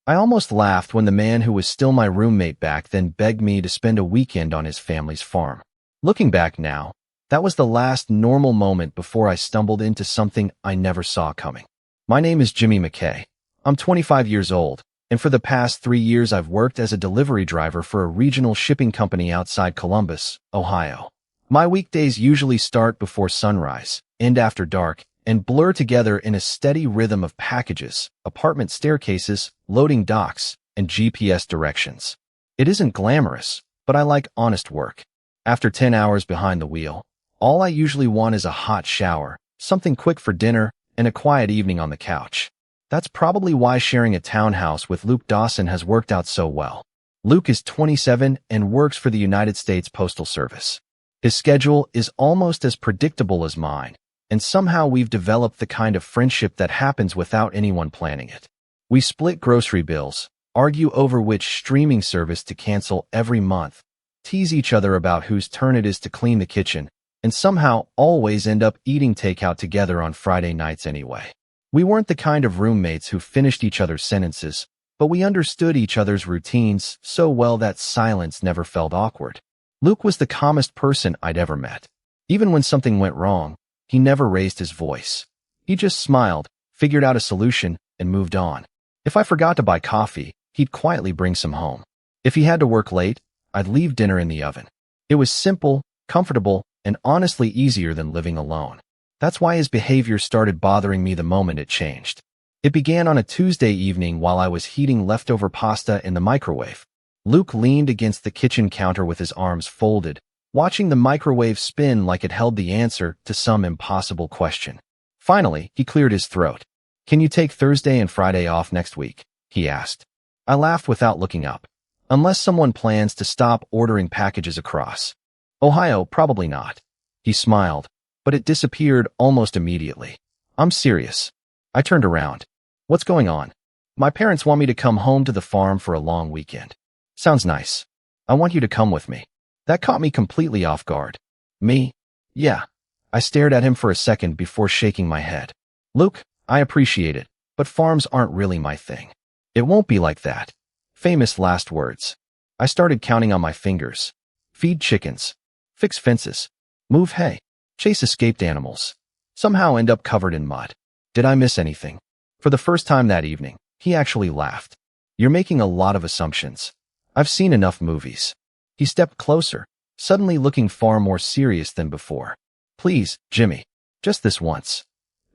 I almost laughed when the man who was still my roommate back then begged me to spend a weekend on his family's farm. Looking back now, that was the last normal moment before I stumbled into something I never saw coming. My name is Jimmy McKay. I'm 25 years old, and for the past 3 years I've worked as a delivery driver for a regional shipping company outside Columbus, Ohio. My weekdays usually start before sunrise, end after dark, and blur together in a steady rhythm of packages, apartment staircases, loading docks, and GPS directions. It isn't glamorous, but I like honest work. After 10 hours behind the wheel, all I usually want is a hot shower, something quick for dinner, and a quiet evening on the couch. That's probably why sharing a townhouse with Luke Dawson has worked out so well. Luke is 27 and works for the United States Postal Service. His schedule is almost as predictable as mine, and somehow we've developed the kind of friendship that happens without anyone planning it. We split grocery bills, argue over which streaming service to cancel every month, tease each other about whose turn it is to clean the kitchen, and somehow always end up eating takeout together on Friday nights anyway. We weren't the kind of roommates who finished each other's sentences, but we understood each other's routines so well that silence never felt awkward. Luke was the calmest person I'd ever met. Even when something went wrong, he never raised his voice. He just smiled, figured out a solution, and moved on. If I forgot to buy coffee, he'd quietly bring some home. If he had to work late, I'd leave dinner in the oven. It was simple, comfortable, and honestly easier than living alone. That's why his behavior started bothering me the moment it changed. It began on a Tuesday evening while I was heating leftover pasta in the microwave. Luke leaned against the kitchen counter with his arms folded, watching the microwave spin like it held the answer to some impossible question. Finally, he cleared his throat. "Can you take Thursday and Friday off next week?" he asked. I laughed without looking up. Unless someone plans to stop ordering packages across Ohio, probably not. He smiled, but it disappeared almost immediately. "I'm serious." I turned around. "What's going on?" "My parents want me to come home to the farm for a long weekend." "Sounds nice. I want you to come with me." That caught me completely off guard. "Me?" "Yeah." I stared at him for a second before shaking my head. "Luke, I appreciate it, but farms aren't really my thing." "It won't be like that." Famous last words. I started counting on my fingers. Feed chickens. Fix fences. Move hay. Chase escaped animals. Somehow end up covered in mud. Did I miss anything? For the first time that evening, he actually laughed. "You're making a lot of assumptions. I've seen enough movies." He stepped closer, suddenly looking far more serious than before. "Please, Jimmy, just this once."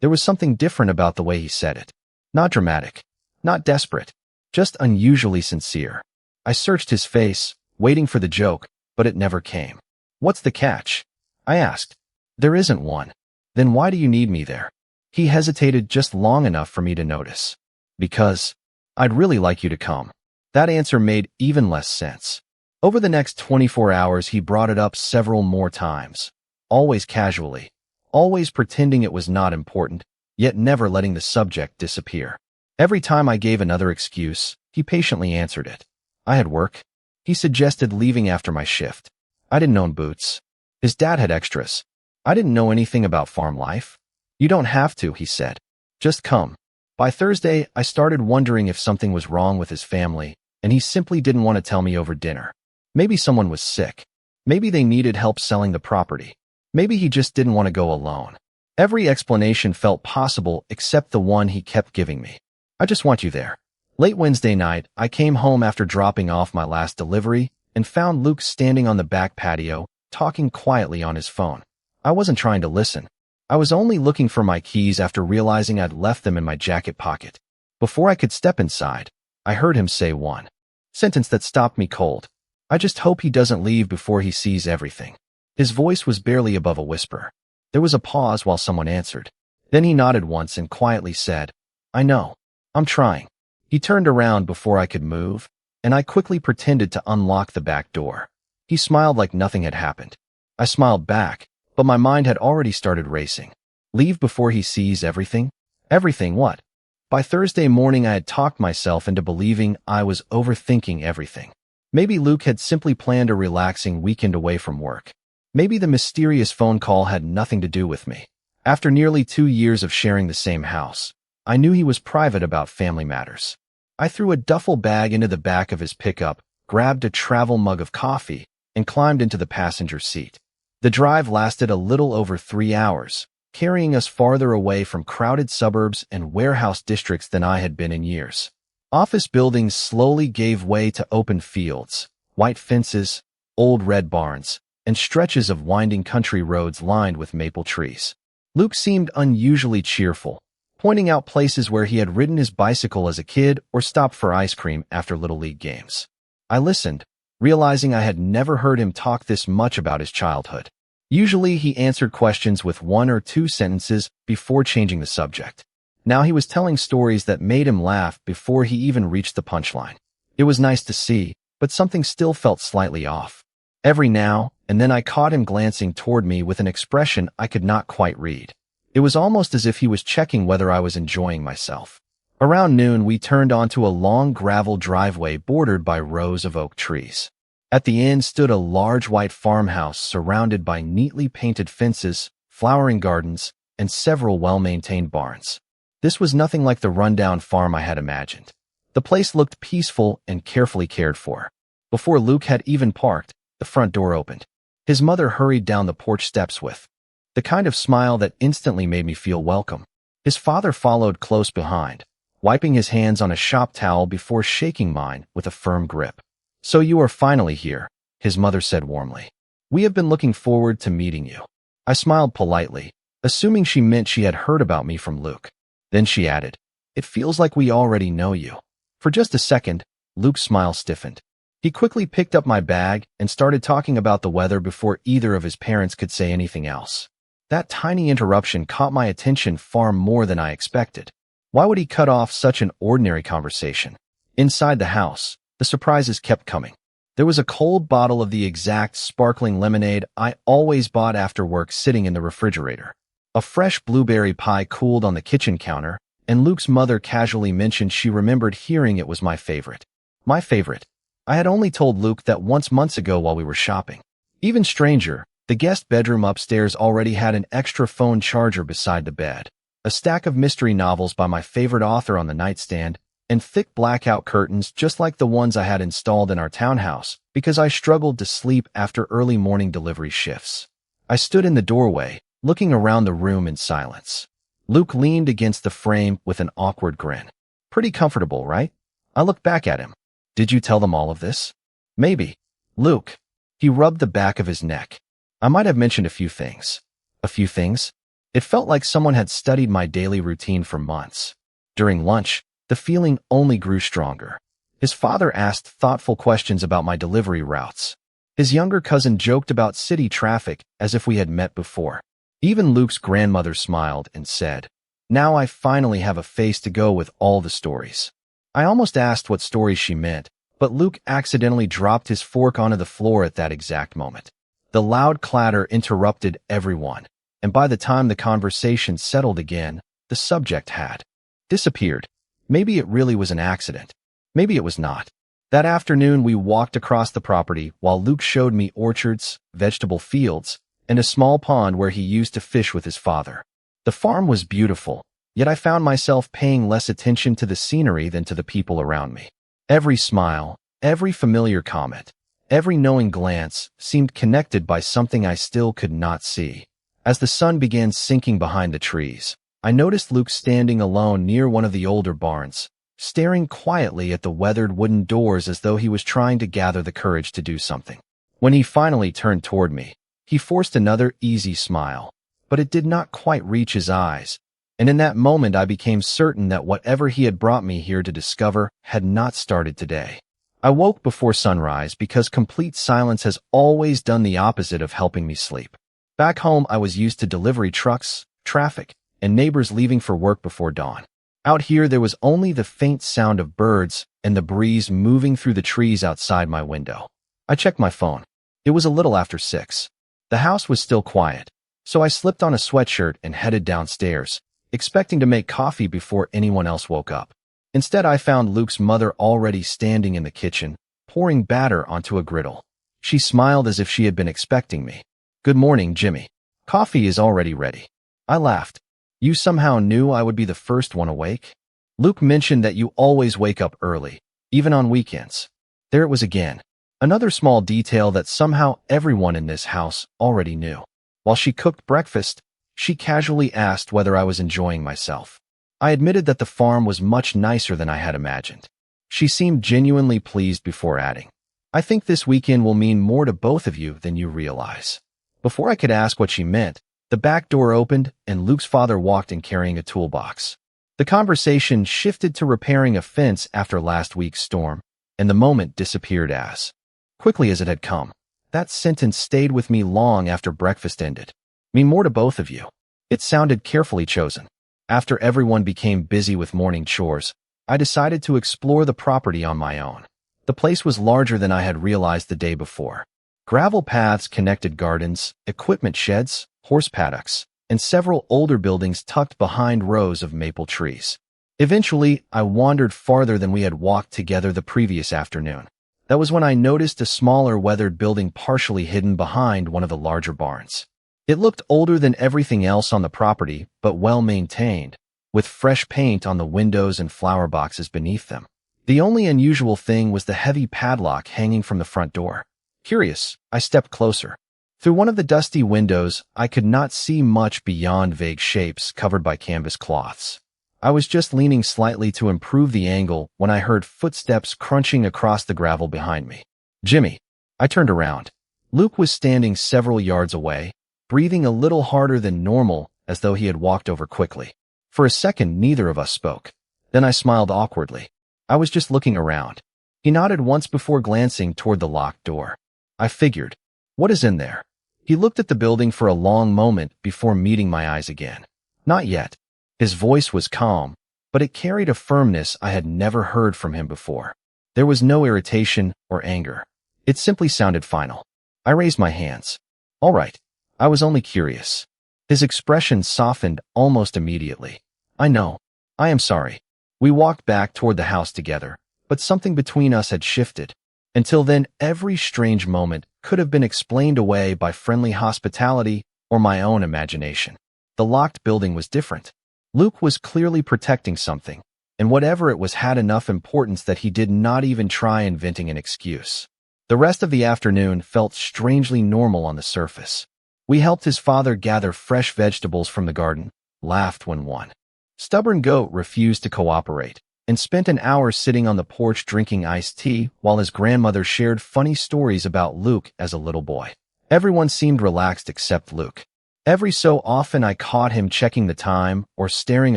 There was something different about the way he said it. Not dramatic, not desperate, just unusually sincere. I searched his face, waiting for the joke, but it never came. "What's the catch?" I asked. "There isn't one." "Then why do you need me there?" He hesitated just long enough for me to notice. "Because I'd really like you to come." That answer made even less sense. Over the next 24 hours, he brought it up several more times, always casually, always pretending it was not important, yet never letting the subject disappear. Every time I gave another excuse, he patiently answered it. I had work. He suggested leaving after my shift. I didn't own boots. His dad had extras. I didn't know anything about farm life. "You don't have to," he said. "Just come." By Thursday, I started wondering if something was wrong with his family, and he simply didn't want to tell me over dinner. Maybe someone was sick. Maybe they needed help selling the property. Maybe he just didn't want to go alone. Every explanation felt possible except the one he kept giving me. "I just want you there." Late Wednesday night, I came home after dropping off my last delivery and found Luke standing on the back patio, talking quietly on his phone. I wasn't trying to listen. I was only looking for my keys after realizing I'd left them in my jacket pocket. Before I could step inside, I heard him say one sentence that stopped me cold. "I just hope he doesn't leave before he sees everything." His voice was barely above a whisper. There was a pause while someone answered. Then he nodded once and quietly said, "I know. I'm trying." He turned around before I could move, and I quickly pretended to unlock the back door. He smiled like nothing had happened. I smiled back, but my mind had already started racing. Leave before he sees everything? Everything what? By Thursday morning, I had talked myself into believing I was overthinking everything. Maybe Luke had simply planned a relaxing weekend away from work. Maybe the mysterious phone call had nothing to do with me. After nearly 2 years of sharing the same house, I knew he was private about family matters. I threw a duffel bag into the back of his pickup, grabbed a travel mug of coffee, and climbed into the passenger seat. The drive lasted a little over 3 hours, carrying us farther away from crowded suburbs and warehouse districts than I had been in years. Office buildings slowly gave way to open fields, white fences, old red barns, and stretches of winding country roads lined with maple trees. Luke seemed unusually cheerful, pointing out places where he had ridden his bicycle as a kid or stopped for ice cream after Little League games. I listened, realizing I had never heard him talk this much about his childhood. Usually he answered questions with 1 or 2 sentences before changing the subject. Now he was telling stories that made him laugh before he even reached the punchline. It was nice to see, but something still felt slightly off. Every now and then I caught him glancing toward me with an expression I could not quite read. It was almost as if he was checking whether I was enjoying myself. Around noon, we turned onto a long gravel driveway bordered by rows of oak trees. At the end stood a large white farmhouse surrounded by neatly painted fences, flowering gardens, and several well-maintained barns. This was nothing like the rundown farm I had imagined. The place looked peaceful and carefully cared for. Before Luke had even parked, the front door opened. His mother hurried down the porch steps with the kind of smile that instantly made me feel welcome. His father followed close behind, wiping his hands on a shop towel before shaking mine with a firm grip. "So you are finally here," his mother said warmly. "We have been looking forward to meeting you." I smiled politely, assuming she meant she had heard about me from Luke. Then she added, "It feels like we already know you." For just a second, Luke's smile stiffened. He quickly picked up my bag and started talking about the weather before either of his parents could say anything else. That tiny interruption caught my attention far more than I expected. Why would he cut off such an ordinary conversation? Inside the house, the surprises kept coming. There was a cold bottle of the exact sparkling lemonade I always bought after work sitting in the refrigerator. A fresh blueberry pie cooled on the kitchen counter, and Luke's mother casually mentioned she remembered hearing it was my favorite. My favorite. I had only told Luke that once months ago while we were shopping. Even stranger, the guest bedroom upstairs already had an extra phone charger beside the bed, a stack of mystery novels by my favorite author on the nightstand, and thick blackout curtains just like the ones I had installed in our townhouse because I struggled to sleep after early morning delivery shifts. I stood in the doorway, looking around the room in silence. Luke leaned against the frame with an awkward grin. "Pretty comfortable, right?" I looked back at him. "Did you tell them all of this?" "Maybe." "Luke." He rubbed the back of his neck. "I might have mentioned a few things." "A few things?" It felt like someone had studied my daily routine for months. During lunch, the feeling only grew stronger. His father asked thoughtful questions about my delivery routes. His younger cousin joked about city traffic as if we had met before. Even Luke's grandmother smiled and said, "Now I finally have a face to go with all the stories." I almost asked what stories she meant, but Luke accidentally dropped his fork onto the floor at that exact moment. The loud clatter interrupted everyone, and by the time the conversation settled again, the subject had disappeared. Maybe it really was an accident. Maybe it was not. That afternoon, we walked across the property while Luke showed me orchards, vegetable fields, and a small pond where he used to fish with his father. The farm was beautiful, yet I found myself paying less attention to the scenery than to the people around me. Every smile, every familiar comment, every knowing glance seemed connected by something I still could not see. As the sun began sinking behind the trees, I noticed Luke standing alone near one of the older barns, staring quietly at the weathered wooden doors as though he was trying to gather the courage to do something. When he finally turned toward me, he forced another easy smile, but it did not quite reach his eyes, and in that moment I became certain that whatever he had brought me here to discover had not started today. I woke before sunrise because complete silence has always done the opposite of helping me sleep. Back home, I was used to delivery trucks, traffic, and neighbors leaving for work before dawn. Out here, there was only the faint sound of birds and the breeze moving through the trees outside my window. I checked my phone. It was a little after 6. The house was still quiet, so I slipped on a sweatshirt and headed downstairs, expecting to make coffee before anyone else woke up. Instead, I found Luke's mother already standing in the kitchen, pouring batter onto a griddle. She smiled as if she had been expecting me. "Good morning, Jimmy. Coffee is already ready." I laughed. "You somehow knew I would be the first one awake?" Luke mentioned that you always wake up early, even on weekends. There it was again. Another small detail that somehow everyone in this house already knew. While she cooked breakfast, she casually asked whether I was enjoying myself. I admitted that the farm was much nicer than I had imagined. She seemed genuinely pleased before adding, "I think this weekend will mean more to both of you than you realize." Before I could ask what she meant, the back door opened and Luke's father walked in carrying a toolbox. The conversation shifted to repairing a fence after last week's storm, and the moment disappeared as quickly as it had come. That sentence stayed with me long after breakfast ended. "Mean more to both of you." It sounded carefully chosen. After everyone became busy with morning chores, I decided to explore the property on my own. The place was larger than I had realized the day before. Gravel paths connected gardens, equipment sheds, horse paddocks, and several older buildings tucked behind rows of maple trees. Eventually, I wandered farther than we had walked together the previous afternoon. That was when I noticed a smaller weathered building partially hidden behind one of the larger barns. It looked older than everything else on the property, but well-maintained, with fresh paint on the windows and flower boxes beneath them. The only unusual thing was the heavy padlock hanging from the front door. Curious, I stepped closer. Through one of the dusty windows, I could not see much beyond vague shapes covered by canvas cloths. I was just leaning slightly to improve the angle when I heard footsteps crunching across the gravel behind me. "Jimmy." I turned around. Luke was standing several yards away, breathing a little harder than normal, as though he had walked over quickly. For a second, neither of us spoke. Then I smiled awkwardly. I was just looking around. He nodded once before glancing toward the locked door. I figured, what is in there? He looked at the building for a long moment before meeting my eyes again. Not yet. His voice was calm, but it carried a firmness I had never heard from him before. There was no irritation or anger. It simply sounded final. I raised my hands. "All right. I was only curious." His expression softened almost immediately. "I know. I am sorry." We walked back toward the house together, but something between us had shifted. Until then, every strange moment could have been explained away by friendly hospitality or my own imagination. The locked building was different. Luke was clearly protecting something, and whatever it was had enough importance that he did not even try inventing an excuse. The rest of the afternoon felt strangely normal on the surface. We helped his father gather fresh vegetables from the garden, laughed when one stubborn goat refused to cooperate, and spent an hour sitting on the porch drinking iced tea while his grandmother shared funny stories about Luke as a little boy. Everyone seemed relaxed except Luke. Every so often I caught him checking the time or staring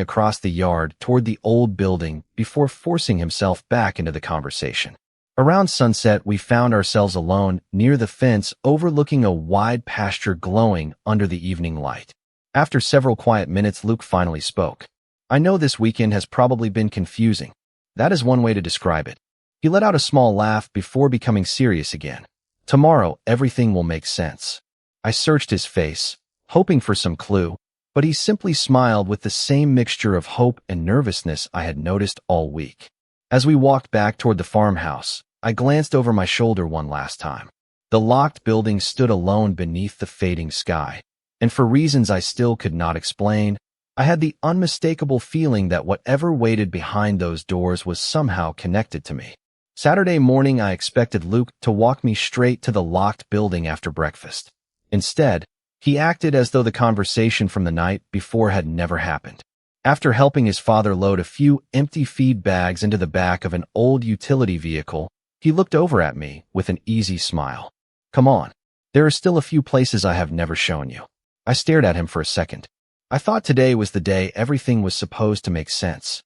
across the yard toward the old building before forcing himself back into the conversation. Around sunset, we found ourselves alone near the fence overlooking a wide pasture glowing under the evening light. After several quiet minutes, Luke finally spoke. "I know this weekend has probably been confusing. That is one way to describe it." He let out a small laugh before becoming serious again. "Tomorrow, everything will make sense." I searched his face, hoping for some clue, but he simply smiled with the same mixture of hope and nervousness I had noticed all week. As we walked back toward the farmhouse, I glanced over my shoulder one last time. The locked building stood alone beneath the fading sky, and for reasons I still could not explain, I had the unmistakable feeling that whatever waited behind those doors was somehow connected to me. Saturday morning, I expected Luke to walk me straight to the locked building after breakfast. Instead, he acted as though the conversation from the night before had never happened. After helping his father load a few empty feed bags into the back of an old utility vehicle, he looked over at me with an easy smile. "Come on. There are still a few places I have never shown you." I stared at him for a second. I thought today was the day everything was supposed to make sense.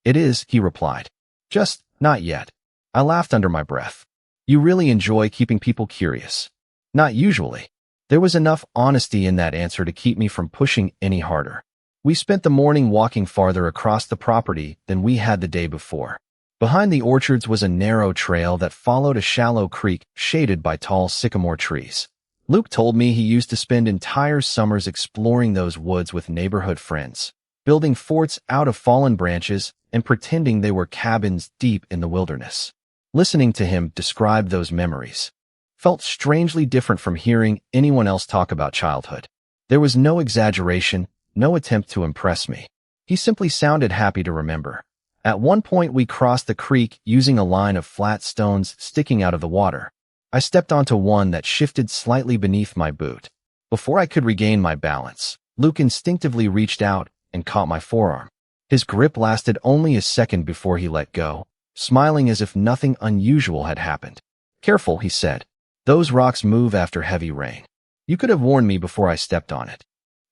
"It is," he replied. "Just not yet." I laughed under my breath. "You really enjoy keeping people curious." "Not usually." There was enough honesty in that answer to keep me from pushing any harder. We spent the morning walking farther across the property than we had the day before. Behind the orchards was a narrow trail that followed a shallow creek shaded by tall sycamore trees. Luke told me he used to spend entire summers exploring those woods with neighborhood friends, building forts out of fallen branches and pretending they were cabins deep in the wilderness. Listening to him describe those memories felt strangely different from hearing anyone else talk about childhood. There was no exaggeration, no attempt to impress me. He simply sounded happy to remember. At one point, we crossed the creek using a line of flat stones sticking out of the water. I stepped onto one that shifted slightly beneath my boot. Before I could regain my balance, Luke instinctively reached out and caught my forearm. His grip lasted only a second before he let go, smiling as if nothing unusual had happened. "Careful," he said. "Those rocks move after heavy rain. You could have warned me before I stepped on it."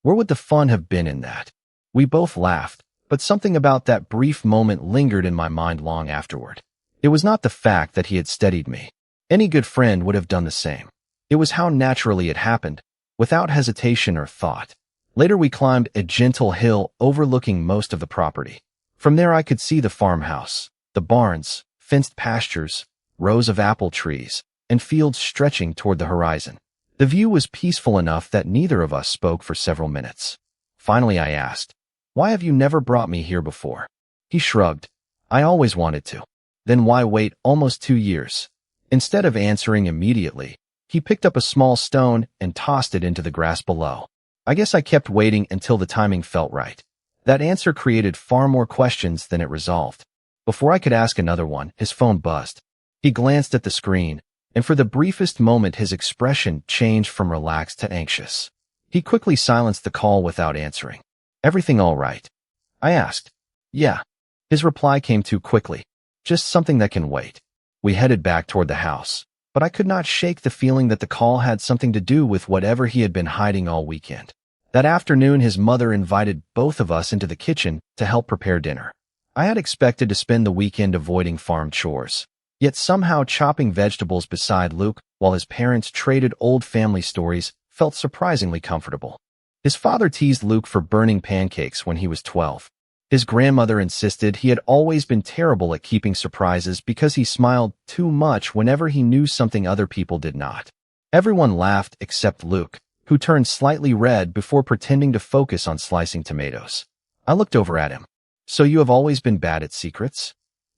Where would the fun have been in that? We both laughed, but something about that brief moment lingered in my mind long afterward. It was not the fact that he had steadied me. Any good friend would have done the same. It was how naturally it happened, without hesitation or thought. Later we climbed a gentle hill overlooking most of the property. From there I could see the farmhouse, the barns, fenced pastures, rows of apple trees, and fields stretching toward the horizon. The view was peaceful enough that neither of us spoke for several minutes. Finally I asked, "Why have you never brought me here before?" He shrugged. "I always wanted to." "Then why wait almost 2 years?" Instead of answering immediately, he picked up a small stone and tossed it into the grass below. I guess I kept waiting until the timing felt right. That answer created far more questions than it resolved. Before I could ask another one, his phone buzzed. He glanced at the screen, and for the briefest moment his expression changed from relaxed to anxious. He quickly silenced the call without answering. "Everything all right?" I asked. "Yeah." His reply came too quickly. "Just something that can wait." We headed back toward the house, but I could not shake the feeling that the call had something to do with whatever he had been hiding all weekend. That afternoon, his mother invited both of us into the kitchen to help prepare dinner. I had expected to spend the weekend avoiding farm chores, yet somehow chopping vegetables beside Luke while his parents traded old family stories felt surprisingly comfortable. His father teased Luke for burning pancakes when he was 12. His grandmother insisted he had always been terrible at keeping surprises because he smiled too much whenever he knew something other people did not. Everyone laughed except Luke, who turned slightly red before pretending to focus on slicing tomatoes. I looked over at him. "So you have always been bad at secrets?"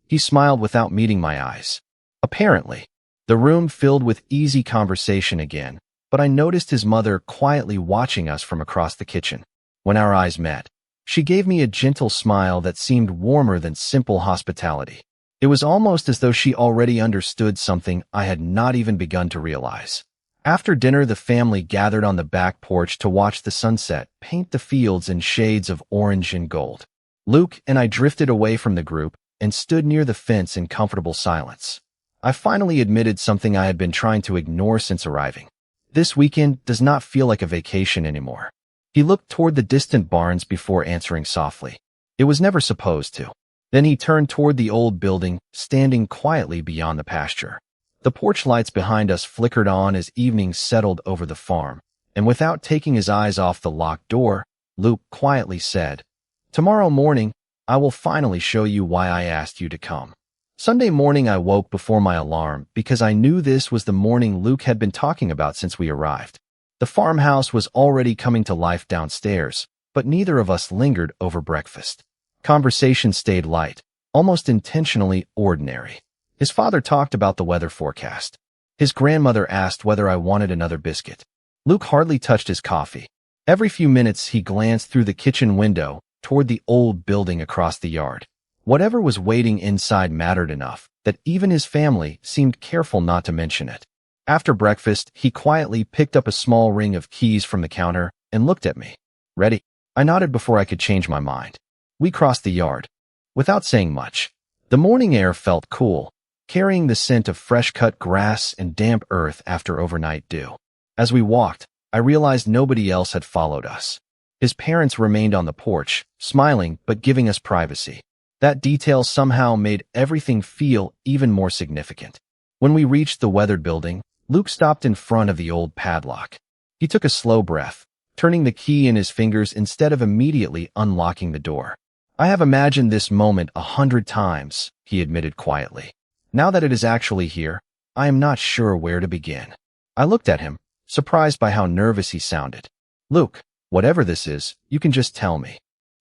He smiled without meeting my eyes. Apparently. The room filled with easy conversation again, but I noticed his mother quietly watching us from across the kitchen. When our eyes met, she gave me a gentle smile that seemed warmer than simple hospitality. It was almost as though she already understood something I had not even begun to realize. After dinner, the family gathered on the back porch to watch the sunset paint the fields in shades of orange and gold. Luke and I drifted away from the group and stood near the fence in comfortable silence. I finally admitted something I had been trying to ignore since arriving. This weekend does not feel like a vacation anymore. He looked toward the distant barns before answering softly. It was never supposed to. Then he turned toward the old building, standing quietly beyond the pasture. The porch lights behind us flickered on as evening settled over the farm, and without taking his eyes off the locked door, Luke quietly said, "Tomorrow morning, I will finally show you why I asked you to come." Sunday morning I woke before my alarm because I knew this was the morning Luke had been talking about since we arrived. The farmhouse was already coming to life downstairs, but neither of us lingered over breakfast. Conversation stayed light, almost intentionally ordinary. His father talked about the weather forecast. His grandmother asked whether I wanted another biscuit. Luke hardly touched his coffee. Every few minutes he glanced through the kitchen window toward the old building across the yard. Whatever was waiting inside mattered enough that even his family seemed careful not to mention it. After breakfast, he quietly picked up a small ring of keys from the counter and looked at me. "Ready?" I nodded before I could change my mind. We crossed the yard. Without saying much, the morning air felt cool, carrying the scent of fresh-cut grass and damp earth after overnight dew. As we walked, I realized nobody else had followed us. His parents remained on the porch, smiling but giving us privacy. That detail somehow made everything feel even more significant. When we reached the weathered building, Luke stopped in front of the old padlock. He took a slow breath, turning the key in his fingers instead of immediately unlocking the door. "I have imagined this moment 100 times," he admitted quietly. "Now that it is actually here, I am not sure where to begin." I looked at him, surprised by how nervous he sounded. "Luke, whatever this is, you can just tell me."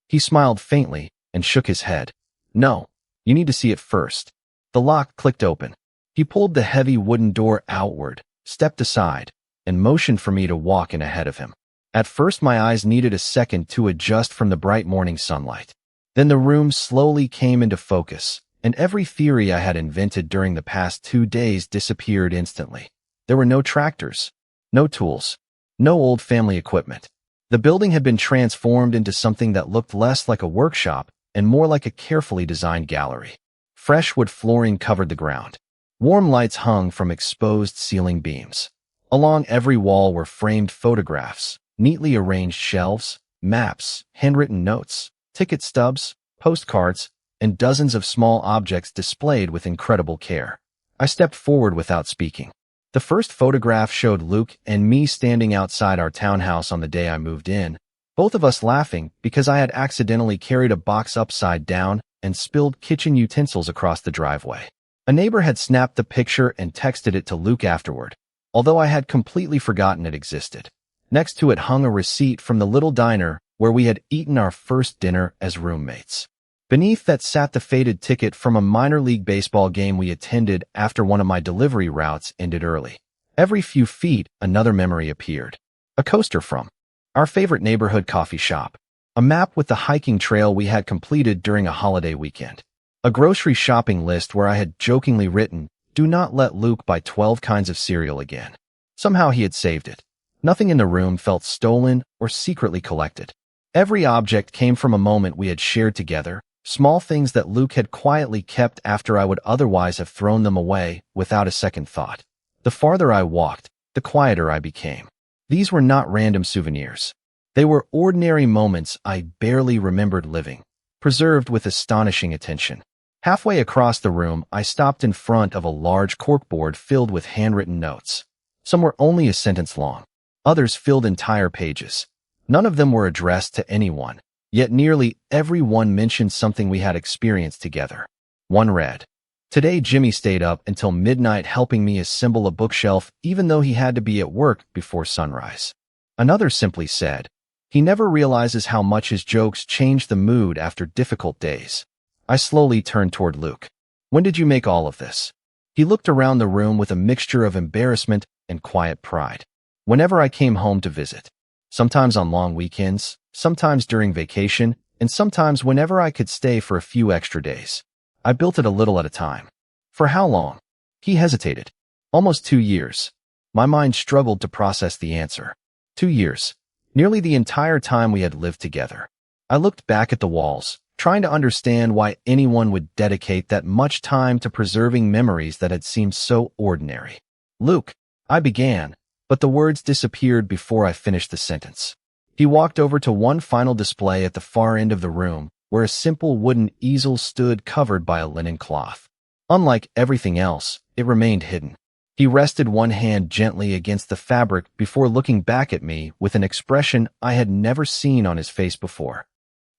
He smiled faintly and shook his head. "No, you need to see it first." The lock clicked open. He pulled the heavy wooden door outward, stepped aside, and motioned for me to walk in ahead of him. At first my eyes needed a second to adjust from the bright morning sunlight. Then the room slowly came into focus, and every theory I had invented during the past 2 days disappeared instantly. There were no tractors, no tools, no old family equipment. The building had been transformed into something that looked less like a workshop and more like a carefully designed gallery. Fresh wood flooring covered the ground. Warm lights hung from exposed ceiling beams. Along every wall were framed photographs, neatly arranged shelves, maps, handwritten notes, ticket stubs, postcards, and dozens of small objects displayed with incredible care. I stepped forward without speaking. The first photograph showed Luke and me standing outside our townhouse on the day I moved in, both of us laughing because I had accidentally carried a box upside down and spilled kitchen utensils across the driveway. A neighbor had snapped the picture and texted it to Luke afterward, although I had completely forgotten it existed. Next to it hung a receipt from the little diner where we had eaten our first dinner as roommates. Beneath that sat the faded ticket from a minor league baseball game we attended after one of my delivery routes ended early. Every few feet, another memory appeared. A coaster from our favorite neighborhood coffee shop. A map with the hiking trail we had completed during a holiday weekend. A grocery shopping list where I had jokingly written, "Do not let Luke buy 12 kinds of cereal again." Somehow he had saved it. Nothing in the room felt stolen or secretly collected. Every object came from a moment we had shared together, small things that Luke had quietly kept after I would otherwise have thrown them away without a second thought. The farther I walked, the quieter I became. These were not random souvenirs. They were ordinary moments I barely remembered living, preserved with astonishing attention. Halfway across the room, I stopped in front of a large corkboard filled with handwritten notes. Some were only a sentence long. Others filled entire pages. None of them were addressed to anyone, yet nearly every one mentioned something we had experienced together. One read, "Today Jimmy stayed up until midnight helping me assemble a bookshelf even though he had to be at work before sunrise." Another simply said, "He never realizes how much his jokes change the mood after difficult days." I slowly turned toward Luke. "When did you make all of this?" He looked around the room with a mixture of embarrassment and quiet pride. "Whenever I came home to visit. Sometimes on long weekends, sometimes during vacation, and sometimes whenever I could stay for a few extra days. I built it a little at a time." "For how long?" He hesitated. "Almost 2 years." My mind struggled to process the answer. 2 years. Nearly the entire time we had lived together. I looked back at the walls, trying to understand why anyone would dedicate that much time to preserving memories that had seemed so ordinary. "Luke," I began, but the words disappeared before I finished the sentence. He walked over to one final display at the far end of the room, where a simple wooden easel stood covered by a linen cloth. Unlike everything else, it remained hidden. He rested one hand gently against the fabric before looking back at me with an expression I had never seen on his face before.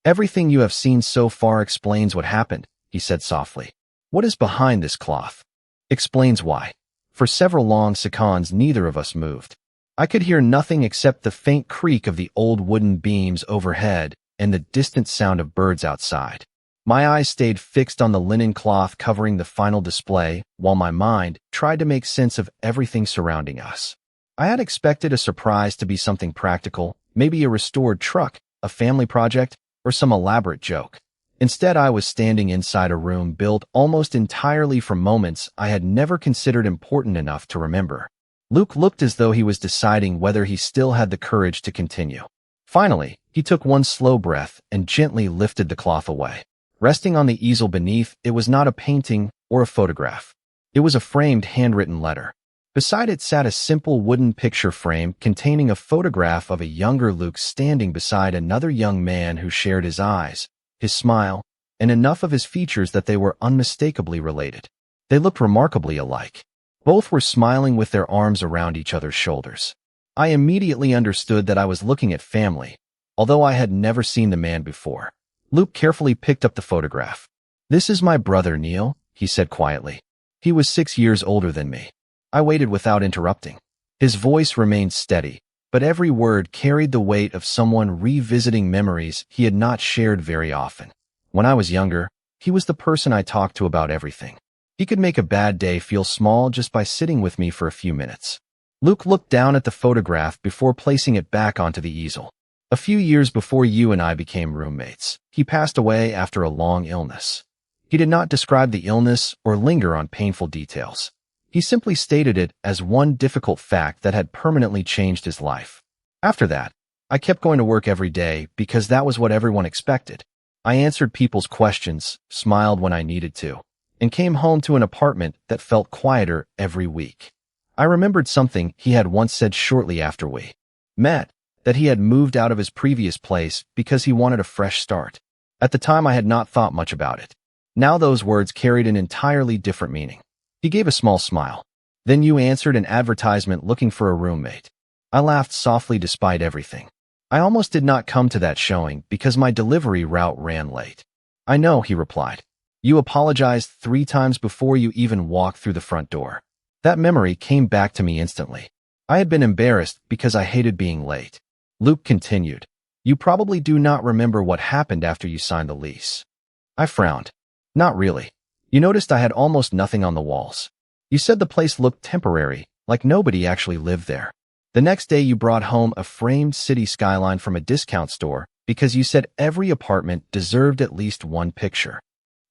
"Everything you have seen so far explains what happened," he said softly. "What is behind this cloth?" "Explains why." For several long seconds neither of us moved. I could hear nothing except the faint creak of the old wooden beams overhead and the distant sound of birds outside. My eyes stayed fixed on the linen cloth covering the final display, while my mind tried to make sense of everything surrounding us. I had expected a surprise to be something practical, maybe a restored truck, a family project, or some elaborate joke. Instead, I was standing inside a room built almost entirely from moments I had never considered important enough to remember. Luke looked as though he was deciding whether he still had the courage to continue. Finally, he took one slow breath and gently lifted the cloth away. Resting on the easel beneath, it was not a painting or a photograph. It was a framed handwritten letter. Beside it sat a simple wooden picture frame containing a photograph of a younger Luke standing beside another young man who shared his eyes, his smile, and enough of his features that they were unmistakably related. They looked remarkably alike. Both were smiling with their arms around each other's shoulders. I immediately understood that I was looking at family, although I had never seen the man before. Luke carefully picked up the photograph. "This is my brother, Neil," he said quietly. "He was 6 years older than me." I waited without interrupting. His voice remained steady, but every word carried the weight of someone revisiting memories he had not shared very often. When I was younger, he was the person I talked to about everything. He could make a bad day feel small just by sitting with me for a few minutes. Luke looked down at the photograph before placing it back onto the easel. "A few years before you and I became roommates." He passed away after a long illness. He did not describe the illness or linger on painful details. He simply stated it as one difficult fact that had permanently changed his life. After that, I kept going to work every day because that was what everyone expected. I answered people's questions, smiled when I needed to, and came home to an apartment that felt quieter every week. I remembered something he had once said shortly after we met, that he had moved out of his previous place because he wanted a fresh start. At the time, I had not thought much about it. Now those words carried an entirely different meaning. He gave a small smile. Then you answered an advertisement looking for a roommate. I laughed softly despite everything. I almost did not come to that showing because my delivery route ran late. I know, he replied. You apologized 3 times before you even walked through the front door. That memory came back to me instantly. I had been embarrassed because I hated being late. Luke continued. You probably do not remember what happened after you signed the lease. I frowned. Not really. You noticed I had almost nothing on the walls. You said the place looked temporary, like nobody actually lived there. The next day you brought home a framed city skyline from a discount store because you said every apartment deserved at least one picture.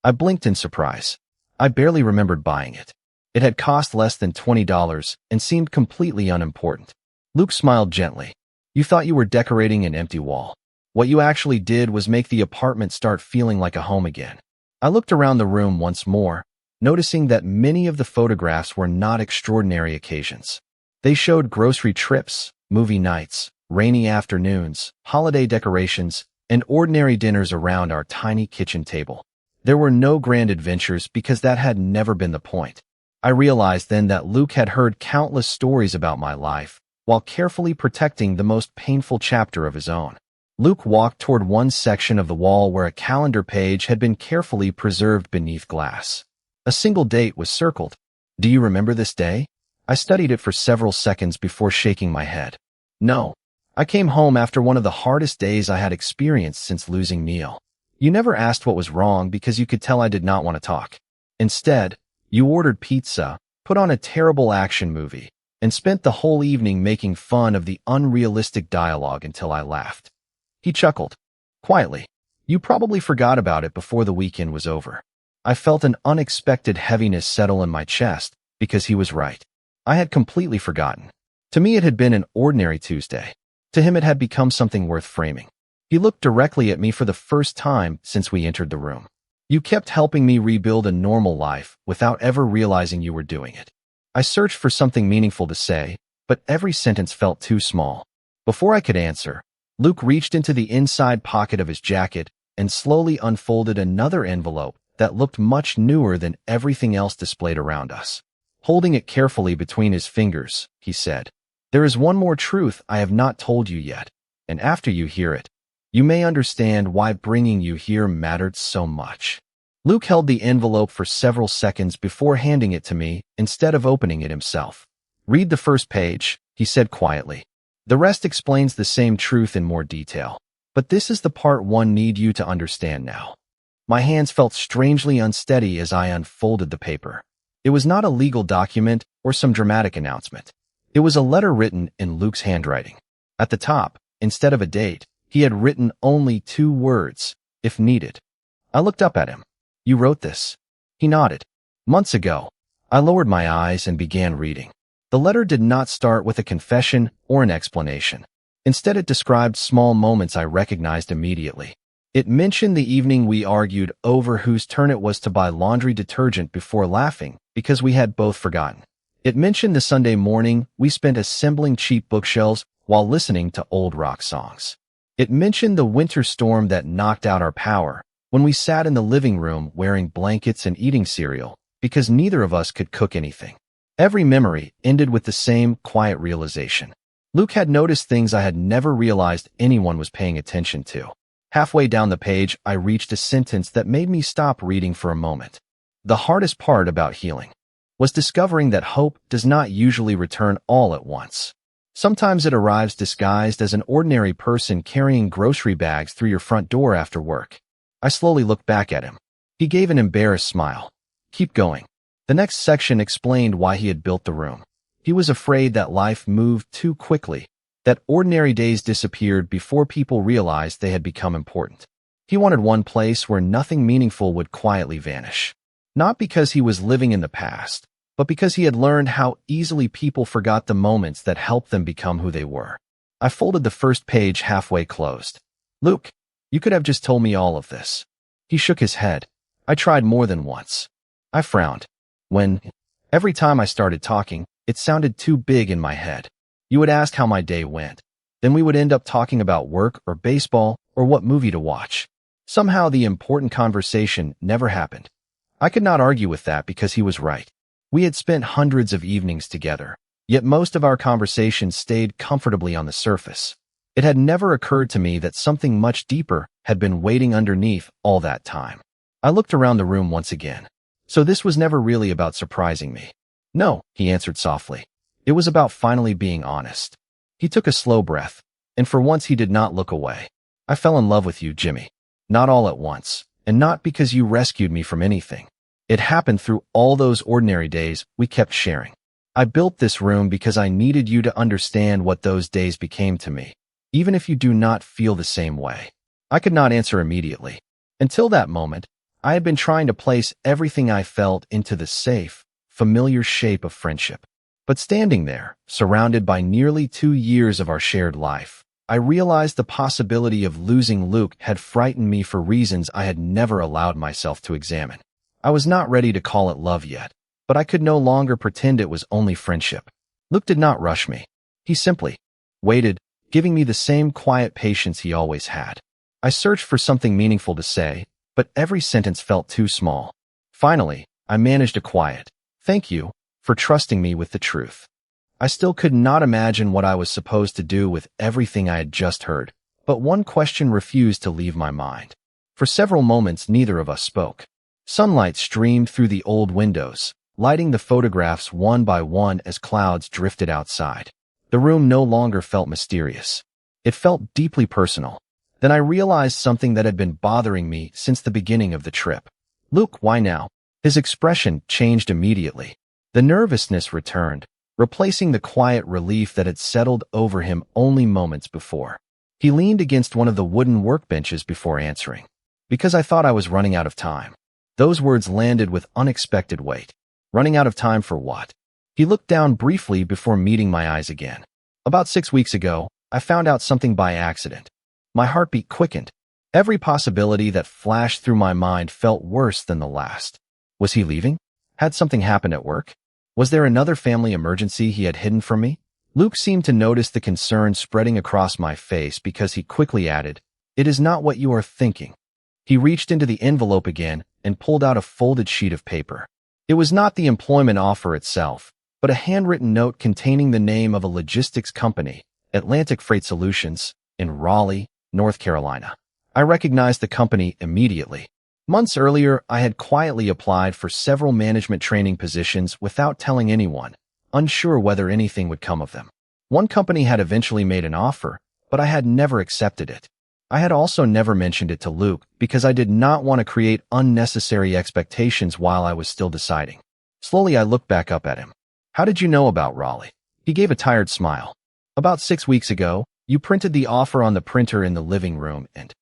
I blinked in surprise. I barely remembered buying it. It had cost less than $20 and seemed completely unimportant. Luke smiled gently. You thought you were decorating an empty wall. What you actually did was make the apartment start feeling like a home again. I looked around the room once more, noticing that many of the photographs were not extraordinary occasions. They showed grocery trips, movie nights, rainy afternoons, holiday decorations, and ordinary dinners around our tiny kitchen table. There were no grand adventures because that had never been the point. I realized then that Luke had heard countless stories about my life, while carefully protecting the most painful chapter of his own. Luke walked toward one section of the wall where a calendar page had been carefully preserved beneath glass. A single date was circled. Do you remember this day? I studied it for several seconds before shaking my head. No. I came home after one of the hardest days I had experienced since losing Neil. You never asked what was wrong because you could tell I did not want to talk. Instead, you ordered pizza, put on a terrible action movie, and spent the whole evening making fun of the unrealistic dialogue until I laughed. He chuckled. Quietly. You probably forgot about it before the weekend was over. I felt an unexpected heaviness settle in my chest because he was right. I had completely forgotten. To me, it had been an ordinary Tuesday. To him, it had become something worth framing. He looked directly at me for the first time since we entered the room. You kept helping me rebuild a normal life without ever realizing you were doing it. I searched for something meaningful to say, but every sentence felt too small. Before I could answer, Luke reached into the inside pocket of his jacket and slowly unfolded another envelope that looked much newer than everything else displayed around us. Holding it carefully between his fingers, he said, There is one more truth I have not told you yet, and after you hear it, you may understand why bringing you here mattered so much. Luke held the envelope for several seconds before handing it to me instead of opening it himself. Read the first page, he said quietly. The rest explains the same truth in more detail. But this is the part one need you to understand now. My hands felt strangely unsteady as I unfolded the paper. It was not a legal document or some dramatic announcement. It was a letter written in Luke's handwriting. At the top, instead of a date, he had written only 2 words, if needed. I looked up at him. You wrote this. He nodded. Months ago. I lowered my eyes and began reading. The letter did not start with a confession or an explanation. Instead, it described small moments I recognized immediately. It mentioned the evening we argued over whose turn it was to buy laundry detergent before laughing because we had both forgotten. It mentioned the Sunday morning we spent assembling cheap bookshelves while listening to old rock songs. It mentioned the winter storm that knocked out our power when we sat in the living room wearing blankets and eating cereal because neither of us could cook anything. Every memory ended with the same quiet realization. Luke had noticed things I had never realized anyone was paying attention to. Halfway down the page, I reached a sentence that made me stop reading for a moment. The hardest part about healing was discovering that hope does not usually return all at once. Sometimes it arrives disguised as an ordinary person carrying grocery bags through your front door after work. I slowly looked back at him. He gave an embarrassed smile. Keep going. The next section explained why he had built the room. He was afraid that life moved too quickly, that ordinary days disappeared before people realized they had become important. He wanted one place where nothing meaningful would quietly vanish. Not because he was living in the past, but because he had learned how easily people forgot the moments that helped them become who they were. I folded the first page halfway closed. Luke, you could have just told me all of this. He shook his head. I tried more than once. I frowned. Every time I started talking, it sounded too big in my head. You would ask how my day went. Then we would end up talking about work or baseball or what movie to watch. Somehow the important conversation never happened. I could not argue with that because he was right. We had spent hundreds of evenings together, yet most of our conversations stayed comfortably on the surface. It had never occurred to me that something much deeper had been waiting underneath all that time. I looked around the room once again. So this was never really about surprising me. No, he answered softly. It was about finally being honest. He took a slow breath, and for once he did not look away. I fell in love with you, Jimmy. Not all at once, and not because you rescued me from anything. It happened through all those ordinary days we kept sharing. I built this room because I needed you to understand what those days became to me, even if you do not feel the same way. I could not answer immediately. Until that moment, I had been trying to place everything I felt into the safe, familiar shape of friendship. But standing there, surrounded by nearly 2 years of our shared life, I realized the possibility of losing Luke had frightened me for reasons I had never allowed myself to examine. I was not ready to call it love yet, but I could no longer pretend it was only friendship. Luke did not rush me. He simply waited, giving me the same quiet patience he always had. I searched for something meaningful to say, but every sentence felt too small. Finally, I managed a quiet, "Thank you for trusting me with the truth." I still could not imagine what I was supposed to do with everything I had just heard, but one question refused to leave my mind. For several moments, neither of us spoke. Sunlight streamed through the old windows, lighting the photographs one by one as clouds drifted outside. The room no longer felt mysterious. It felt deeply personal. Then I realized something that had been bothering me since the beginning of the trip. "Luke, why now?" His expression changed immediately. The nervousness returned, replacing the quiet relief that had settled over him only moments before. He leaned against one of the wooden workbenches before answering. "Because I thought I was running out of time." Those words landed with unexpected weight. Running out of time for what? He looked down briefly before meeting my eyes again. "About 6 weeks ago, I found out something by accident." My heartbeat quickened. Every possibility that flashed through my mind felt worse than the last. Was he leaving? Had something happened at work? Was there another family emergency he had hidden from me? Luke seemed to notice the concern spreading across my face because he quickly added, "It is not what you are thinking." He reached into the envelope again and pulled out a folded sheet of paper. It was not the employment offer itself, but a handwritten note containing the name of a logistics company, Atlantic Freight Solutions, in Raleigh, North Carolina. I recognized the company immediately. Months earlier, I had quietly applied for several management training positions without telling anyone, unsure whether anything would come of them. One company had eventually made an offer, but I had never accepted it. I had also never mentioned it to Luke because I did not want to create unnecessary expectations while I was still deciding. Slowly, I looked back up at him. "How did you know about Raleigh?" He gave a tired smile. "About 6 weeks ago, you printed the offer on the printer in the living room and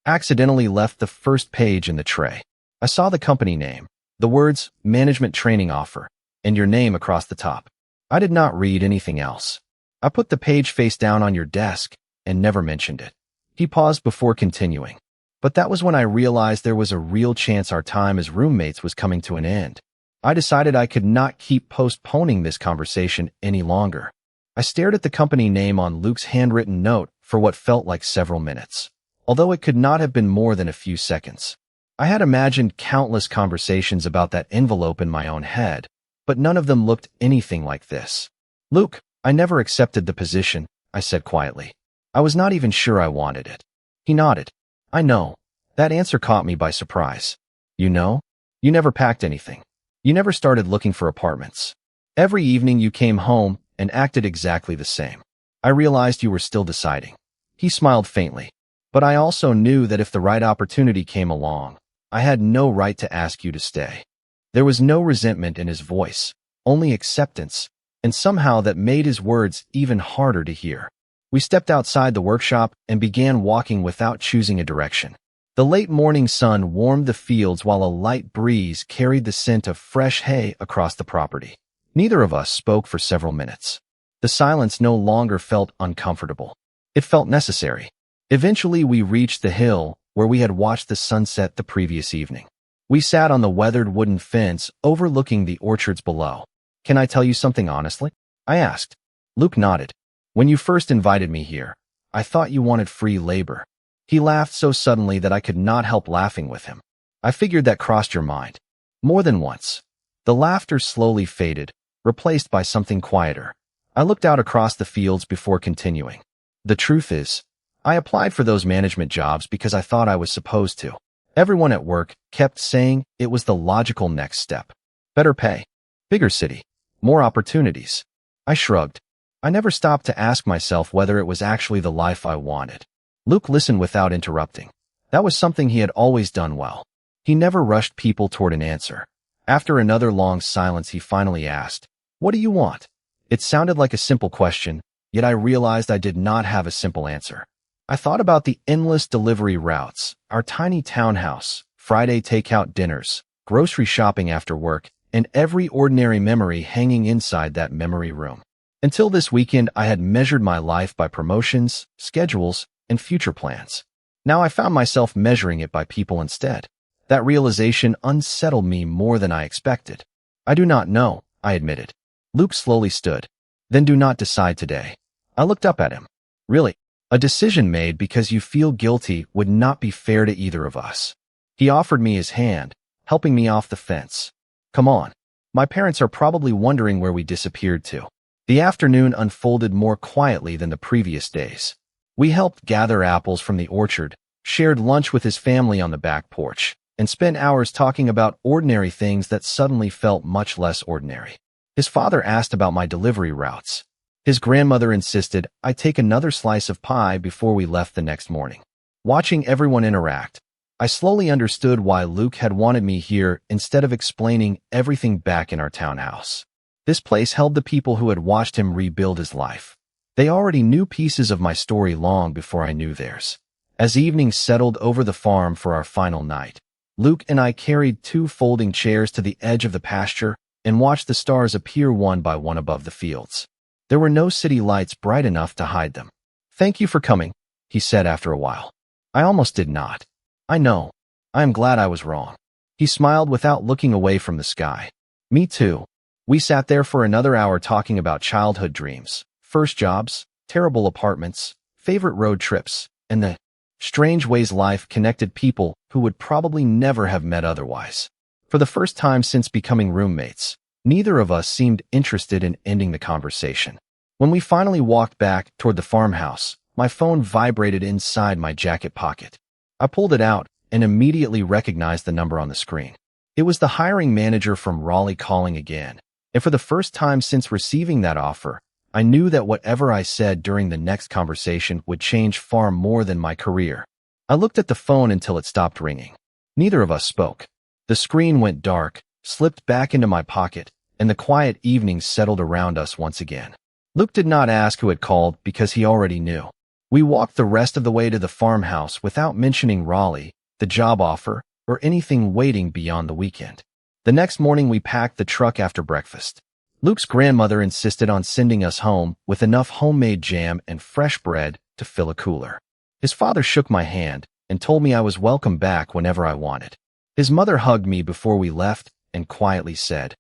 accidentally left the first page in the tray. I saw the company name, the words management training offer, and your name across the top. I did not read anything else. I put the page face down on your desk and never mentioned it." He paused before continuing. "But that was when I realized there was a real chance our time as roommates was coming to an end. I decided I could not keep postponing this conversation any longer." I stared at the company name on Luke's handwritten note for what felt like several minutes, although it could not have been more than a few seconds. I had imagined countless conversations about that envelope in my own head, but none of them looked anything like this. "Luke, I never accepted the position," I said quietly. "I was not even sure I wanted it." He nodded. "I know." That answer caught me by surprise. "You know? You never packed anything. You never started looking for apartments. Every evening you came home and acted exactly the same. I realized you were still deciding." He smiled faintly. "But I also knew that if the right opportunity came along, I had no right to ask you to stay." There was no resentment in his voice, only acceptance, and somehow that made his words even harder to hear. We stepped outside the workshop and began walking without choosing a direction. The late morning sun warmed the fields while a light breeze carried the scent of fresh hay across the property. Neither of us spoke for several minutes. The silence no longer felt uncomfortable. It felt necessary. Eventually, we reached the hill where we had watched the sunset the previous evening. We sat on the weathered wooden fence overlooking the orchards below. "Can I tell you something honestly?" I asked. Luke nodded. "When you first invited me here, I thought you wanted free labor." He laughed so suddenly that I could not help laughing with him. "I figured that crossed your mind." More than once. The laughter slowly faded, replaced by something quieter. I looked out across the fields before continuing. "The truth is, I applied for those management jobs because I thought I was supposed to. Everyone at work kept saying it was the logical next step. Better pay, bigger city, more opportunities." I shrugged. I never stopped to ask myself whether it was actually the life I wanted. Luke listened without interrupting. That was something he had always done well. He never rushed people toward an answer. After another long silence, he finally asked, "What do you want?" It sounded like a simple question, yet I realized I did not have a simple answer. I thought about the endless delivery routes, our tiny townhouse, Friday takeout dinners, grocery shopping after work, and every ordinary memory hanging inside that memory room. Until this weekend, I had measured my life by promotions, schedules, and future plans. Now I found myself measuring it by people instead. That realization unsettled me more than I expected. "I do not know," I admitted. Luke slowly stood. "Then do not decide today." I looked up at him. "Really? A decision made because you feel guilty would not be fair to either of us." He offered me his hand, helping me off the fence. "Come on. My parents are probably wondering where we disappeared to." The afternoon unfolded more quietly than the previous days. We helped gather apples from the orchard, shared lunch with his family on the back porch, and spent hours talking about ordinary things that suddenly felt much less ordinary. His father asked about my delivery routes. His grandmother insisted I take another slice of pie before we left the next morning. Watching everyone interact, I slowly understood why Luke had wanted me here instead of explaining everything back in our townhouse. This place held the people who had watched him rebuild his life. They already knew pieces of my story long before I knew theirs. As evening settled over the farm for our final night, Luke and I carried 2 folding chairs to the edge of the pasture and watched the stars appear one by one above the fields. There were no city lights bright enough to hide them. "Thank you for coming," he said after a while. I almost did not. "I know. I am glad I was wrong." He smiled without looking away from the sky. "Me too." We sat there for another hour talking about childhood dreams, first jobs, terrible apartments, favorite road trips, and the strange ways life connected people who would probably never have met otherwise. For the first time since becoming roommates, neither of us seemed interested in ending the conversation. When we finally walked back toward the farmhouse, my phone vibrated inside my jacket pocket. I pulled it out and immediately recognized the number on the screen. It was the hiring manager from Raleigh calling again, and for the first time since receiving that offer, I knew that whatever I said during the next conversation would change far more than my career. I looked at the phone until it stopped ringing. Neither of us spoke. The screen went dark, slipped back into my pocket, and the quiet evening settled around us once again. Luke did not ask who had called because he already knew. We walked the rest of the way to the farmhouse without mentioning Raleigh, the job offer, or anything waiting beyond the weekend. The next morning we packed the truck after breakfast. Luke's grandmother insisted on sending us home with enough homemade jam and fresh bread to fill a cooler. His father shook my hand and told me I was welcome back whenever I wanted. His mother hugged me before we left and quietly said,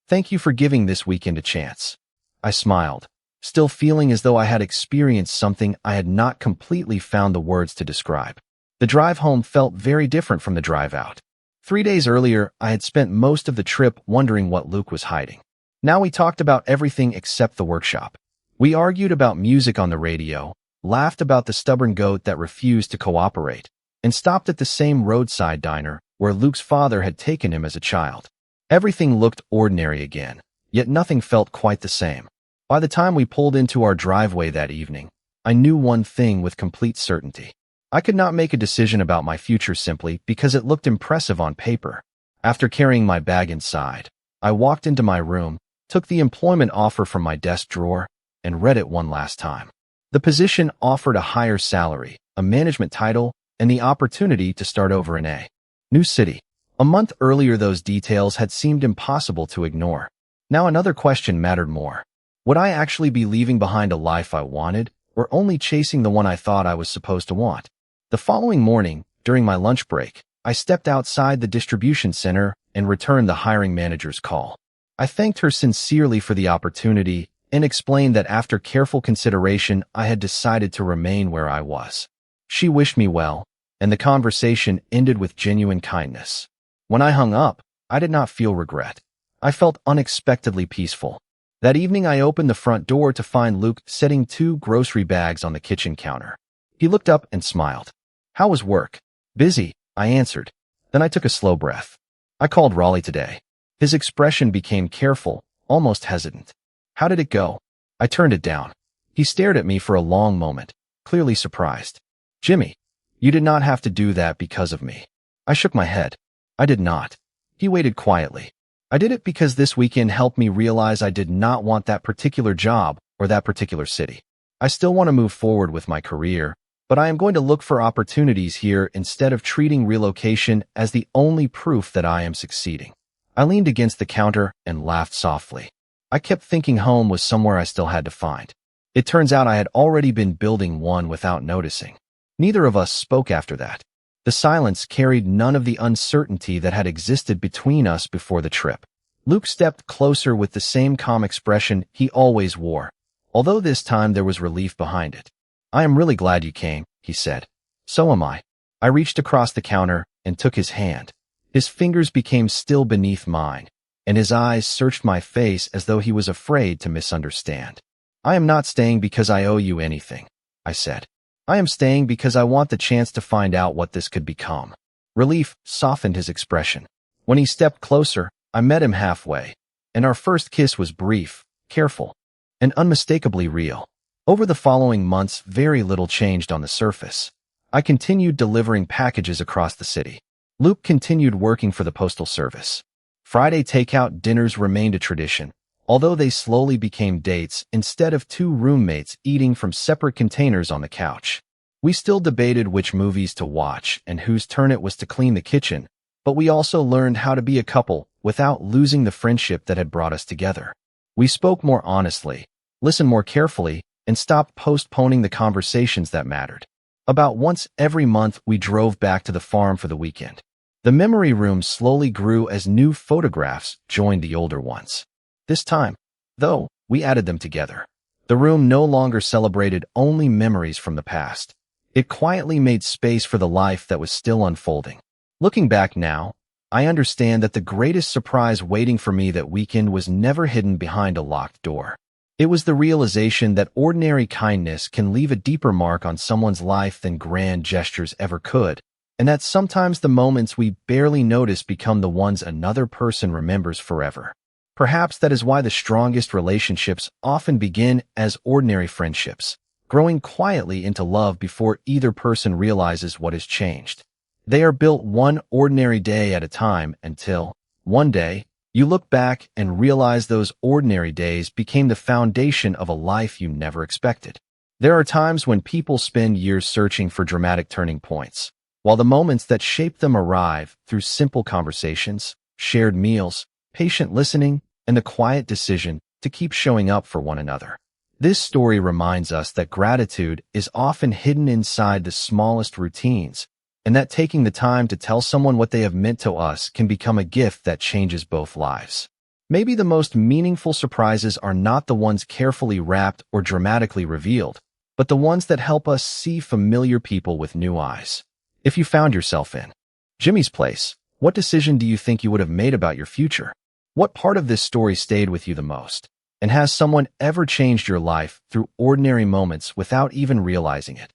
"Thank you for giving this weekend a chance." I smiled, still feeling as though I had experienced something I had not completely found the words to describe. The drive home felt very different from the drive out. 3 days earlier, I had spent most of the trip wondering what Luke was hiding. Now we talked about everything except the workshop. We argued about music on the radio, laughed about the stubborn goat that refused to cooperate, and stopped at the same roadside diner where Luke's father had taken him as a child. Everything looked ordinary again, yet nothing felt quite the same. By the time we pulled into our driveway that evening, I knew one thing with complete certainty. I could not make a decision about my future simply because it looked impressive on paper. After carrying my bag inside, I walked into my room, took the employment offer from my desk drawer, and read it one last time. The position offered a higher salary, a management title, and the opportunity to start over in a new city. A month earlier, those details had seemed impossible to ignore. Now another question mattered more. Would I actually be leaving behind a life I wanted, or only chasing the one I thought I was supposed to want? The following morning, during my lunch break, I stepped outside the distribution center and returned the hiring manager's call. I thanked her sincerely for the opportunity and explained that after careful consideration, I had decided to remain where I was. She wished me well, and the conversation ended with genuine kindness. When I hung up, I did not feel regret. I felt unexpectedly peaceful. That evening, I opened the front door to find Luke setting 2 grocery bags on the kitchen counter. He looked up and smiled. "How was work?" "Busy," I answered. Then I took a slow breath. "I called Raleigh today." His expression became careful, almost hesitant. "How did it go?" I turned it down. He stared at me for a long moment, clearly surprised. "Jimmy, you did not have to do that because of me." I shook my head. "I did not." He waited quietly. "I did it because this weekend helped me realize I did not want that particular job or that particular city. I still want to move forward with my career, but I am going to look for opportunities here instead of treating relocation as the only proof that I am succeeding." I leaned against the counter and laughed softly. I kept thinking home was somewhere I still had to find. It turns out I had already been building one without noticing. Neither of us spoke after that. The silence carried none of the uncertainty that had existed between us before the trip. Luke stepped closer with the same calm expression he always wore, although this time there was relief behind it. "I am really glad you came," he said. "So am I." I reached across the counter and took his hand. His fingers became still beneath mine, and his eyes searched my face as though he was afraid to misunderstand. "I am not staying because I owe you anything," I said. "I am staying because I want the chance to find out what this could become." Relief softened his expression. When he stepped closer, I met him halfway, and our first kiss was brief, careful, and unmistakably real. Over the following months, very little changed on the surface. I continued delivering packages across the city. Luke continued working for the postal service. Friday takeout dinners remained a tradition, although they slowly became dates instead of 2 roommates eating from separate containers on the couch. We still debated which movies to watch and whose turn it was to clean the kitchen, but we also learned how to be a couple without losing the friendship that had brought us together. We spoke more honestly, listened more carefully, and stopped postponing the conversations that mattered. About once every month, we drove back to the farm for the weekend. The memory room slowly grew as new photographs joined the older ones. This time, though, we added them together. The room no longer celebrated only memories from the past. It quietly made space for the life that was still unfolding. Looking back now, I understand that the greatest surprise waiting for me that weekend was never hidden behind a locked door. It was the realization that ordinary kindness can leave a deeper mark on someone's life than grand gestures ever could, and that sometimes the moments we barely notice become the ones another person remembers forever. Perhaps that is why the strongest relationships often begin as ordinary friendships, growing quietly into love before either person realizes what has changed. They are built one ordinary day at a time until, one day, you look back and realize those ordinary days became the foundation of a life you never expected. There are times when people spend years searching for dramatic turning points, while the moments that shape them arrive through simple conversations, shared meals, patient listening, and the quiet decision to keep showing up for one another. This story reminds us that gratitude is often hidden inside the smallest routines, and that taking the time to tell someone what they have meant to us can become a gift that changes both lives. Maybe the most meaningful surprises are not the ones carefully wrapped or dramatically revealed, but the ones that help us see familiar people with new eyes. If you found yourself in Jimmy's place, what decision do you think you would have made about your future? What part of this story stayed with you the most? And has someone ever changed your life through ordinary moments without even realizing it?